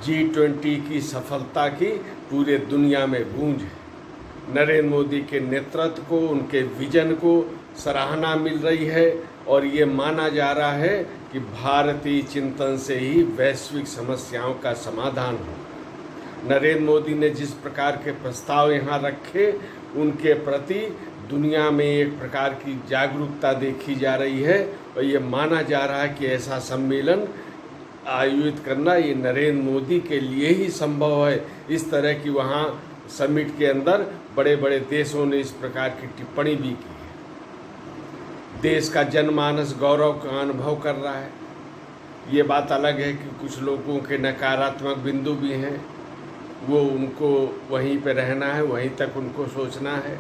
G20 की सफलता की पूरे दुनिया में गूंज है। नरेंद्र मोदी के नेतृत्व को, उनके विजन को सराहना मिल रही है और ये माना जा रहा है कि भारतीय चिंतन से ही वैश्विक समस्याओं का समाधान हो। नरेंद्र मोदी ने जिस प्रकार के प्रस्ताव यहाँ रखे, उनके प्रति दुनिया में एक प्रकार की जागरूकता देखी जा रही है और ये माना जा रहा है कि ऐसा सम्मेलन आयोजित करना ये नरेंद्र मोदी के लिए ही संभव है। इस तरह की वहाँ समिट के अंदर बड़े बड़े देशों ने इस प्रकार की टिप्पणी भी की है। देश का जनमानस गौरव का अनुभव कर रहा है। ये बात अलग है कि कुछ लोगों के नकारात्मक बिंदु भी हैं, वो उनको वहीं पे रहना है, वहीं तक उनको सोचना है।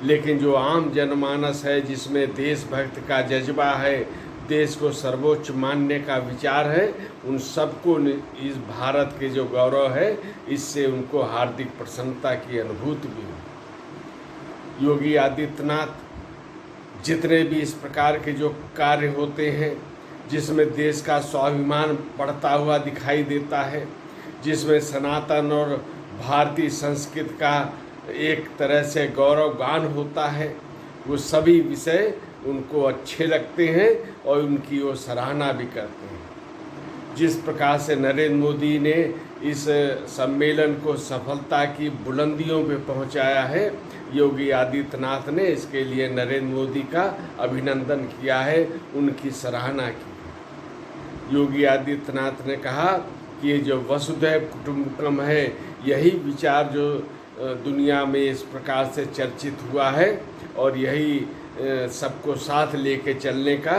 लेकिन जो आम जनमानस है, जिसमें देशभक्त का जज्बा है, देश को सर्वोच्च मानने का विचार है, उन सबको इस भारत के जो गौरव है, इससे उनको हार्दिक प्रसन्नता की अनुभूति भी हुई। योगी आदित्यनाथ जितने भी इस प्रकार के जो कार्य होते हैं, जिसमें देश का स्वाभिमान बढ़ता हुआ दिखाई देता है, जिसमें सनातन और भारतीय संस्कृति का एक तरह से गौरवगान होता है, वो सभी विषय उनको अच्छे लगते हैं और उनकी वो सराहना भी करते हैं। जिस प्रकार से नरेंद्र मोदी ने इस सम्मेलन को सफलता की बुलंदियों पे पहुंचाया है, योगी आदित्यनाथ ने इसके लिए नरेंद्र मोदी का अभिनंदन किया है, उनकी सराहना की है। योगी आदित्यनाथ ने कहा कि ये जो वसुधैव कुटुंबकम है, यही विचार जो दुनिया में इस प्रकार से चर्चित हुआ है और यही सबको साथ लेके चलने का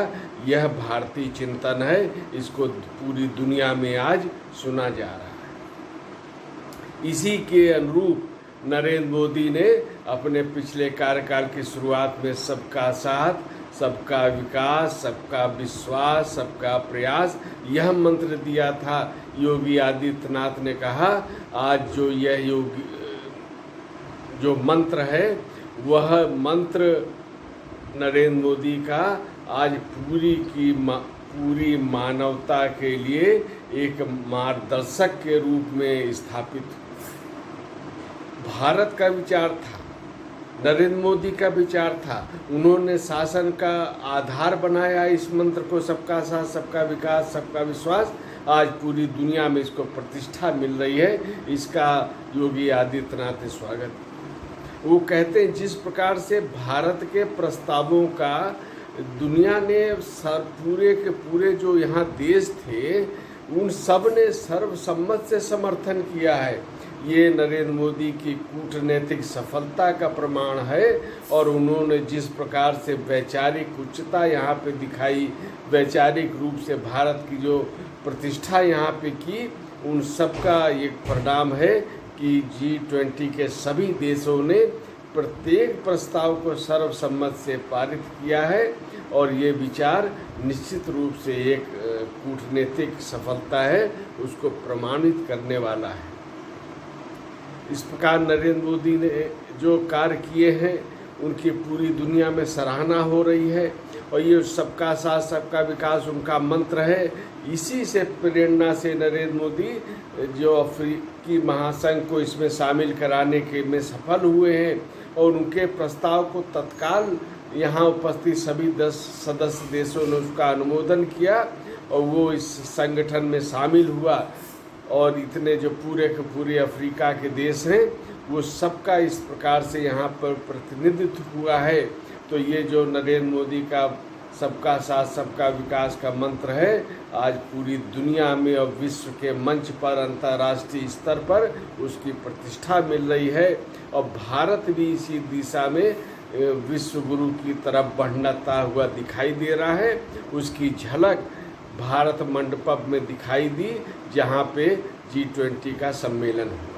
यह भारतीय चिंतन है। इसको पूरी दुनिया में आज सुना जा रहा है। इसी के अनुरूप नरेंद्र मोदी ने अपने पिछले कार्यकाल की शुरुआत में सबका साथ, सबका विकास, सबका विश्वास, सबका प्रयास, यह मंत्र दिया था। योगी आदित्यनाथ ने कहा आज जो मंत्र है, वह मंत्र नरेंद्र मोदी का आज पूरी मानवता के लिए एक मार्गदर्शक के रूप में स्थापित भारत का विचार था, नरेंद्र मोदी का विचार था। उन्होंने शासन का आधार बनाया इस मंत्र को, सबका साथ, सबका विकास, सबका विश्वास। आज पूरी दुनिया में इसको प्रतिष्ठा मिल रही है। इसका योगी आदित्यनाथ ने स्वागत। वो कहते हैं जिस प्रकार से भारत के प्रस्तावों का दुनिया ने पूरे के पूरे जो यहाँ देश थे, उन सब ने सर्वसम्मत से समर्थन किया है। ये नरेंद्र मोदी की कूटनीतिक सफलता का प्रमाण है और उन्होंने जिस प्रकार से वैचारिक उच्चता यहाँ पे दिखाई, वैचारिक रूप से भारत की जो प्रतिष्ठा यहाँ पे की, उन सब का एक परिणाम है कि G20 के सभी देशों ने प्रत्येक प्रस्ताव को सर्वसम्मत से पारित किया है और ये विचार निश्चित रूप से एक कूटनीतिक सफलता है, उसको प्रमाणित करने वाला है। इस प्रकार नरेंद्र मोदी ने जो कार्य किए हैं, उनकी पूरी दुनिया में सराहना हो रही है और ये सबका साथ, सबका विकास उनका मंत्र है। इसी से प्रेरणा से नरेंद्र मोदी जो अफ्रीकी महासंघ को इसमें शामिल कराने के में सफल हुए हैं और उनके प्रस्ताव को तत्काल यहाँ उपस्थित सभी 10 सदस्य देशों ने उसका अनुमोदन किया और वो इस संगठन में शामिल हुआ और इतने जो पूरे के पूरे अफ्रीका के देश हैं, वो सबका इस प्रकार से यहाँ पर प्रतिनिधित्व हुआ है। तो ये जो नरेंद्र मोदी का सबका साथ, सबका विकास का मंत्र है, आज पूरी दुनिया में और विश्व के मंच पर, अंतर्राष्ट्रीय स्तर पर उसकी प्रतिष्ठा मिल रही है और भारत भी इसी दिशा में विश्व गुरु की तरफ बढ़ता हुआ दिखाई दे रहा है। उसकी झलक भारत मंडपम में दिखाई दी, जहाँ पे G20 का सम्मेलन हुआ।